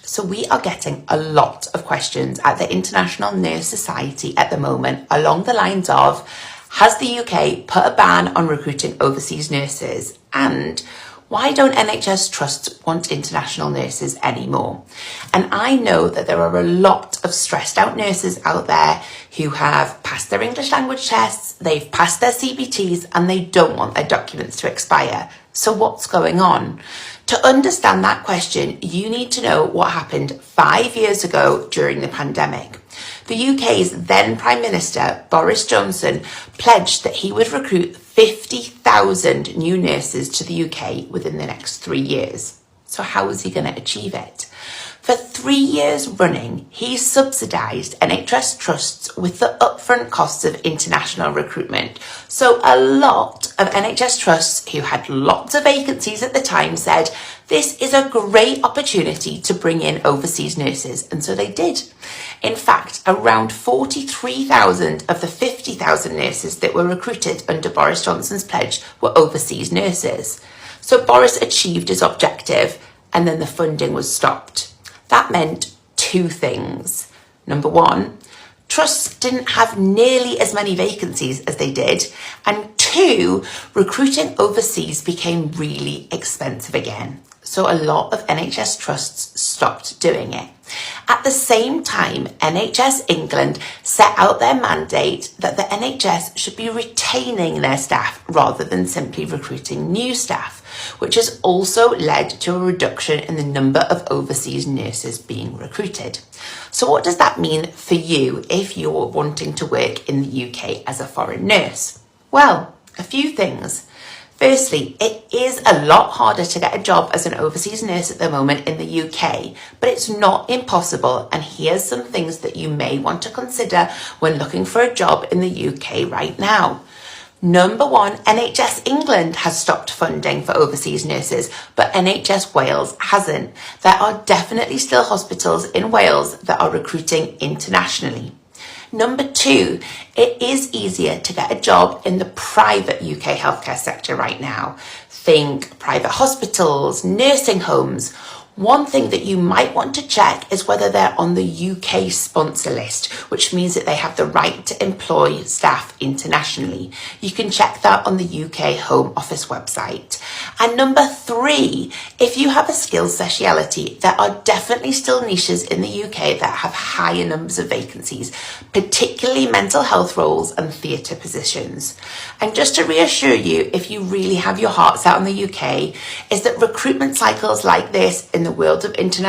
So we are getting a lot of questions at the International Nurse Society at the moment along the lines of, has the UK put a ban on recruiting overseas nurses? And why don't NHS trusts want international nurses anymore? And I know that there are a lot of stressed out nurses out there who have passed their English language tests, they've passed their CBTs, and they don't want their documents to expire. So what's going on? To understand that question, you need to know what happened 5 years ago during the pandemic. The UK's then Prime Minister, Boris Johnson, pledged that he would recruit 50,000 new nurses to the UK within the next 3 years. So how is he going to achieve it? For 3 years running, he subsidised NHS trusts with the upfront costs of international recruitment. So a lot of NHS trusts who had lots of vacancies at the time said, this is a great opportunity to bring in overseas nurses. And so they did. In fact, around 43,000 of the 50,000 nurses that were recruited under Boris Johnson's pledge were overseas nurses. So Boris achieved his objective and then the funding was stopped. That meant two things. Number one, trusts didn't have nearly as many vacancies as they did. And two, recruiting overseas became really expensive again. So a lot of NHS trusts stopped doing it. At the same time, NHS England set out their mandate that the NHS should be retaining their staff rather than simply recruiting new staff, which has also led to a reduction in the number of overseas nurses being recruited. So what does that mean for you if you're wanting to work in the UK as a foreign nurse? Well, a few things. Firstly, it is a lot harder to get a job as an overseas nurse at the moment in the UK, but it's not impossible. And here's some things that you may want to consider when looking for a job in the UK right now. Number one, NHS England has stopped funding for overseas nurses, but NHS Wales hasn't. There are definitely still hospitals in Wales that are recruiting internationally. Number two, it is easier to get a job in the private UK healthcare sector right now. Think private hospitals, nursing homes. One thing that you might want to check is whether they're on the UK sponsor list, which means that they have the right to employ staff internationally. You can check that on the UK Home Office website. And number three, if you have a skills speciality, there are definitely still niches in the UK that have higher numbers of vacancies, particularly mental health roles and theatre positions. And just to reassure you, if you really have your heart set on the UK, is that recruitment cycles like this in the world of international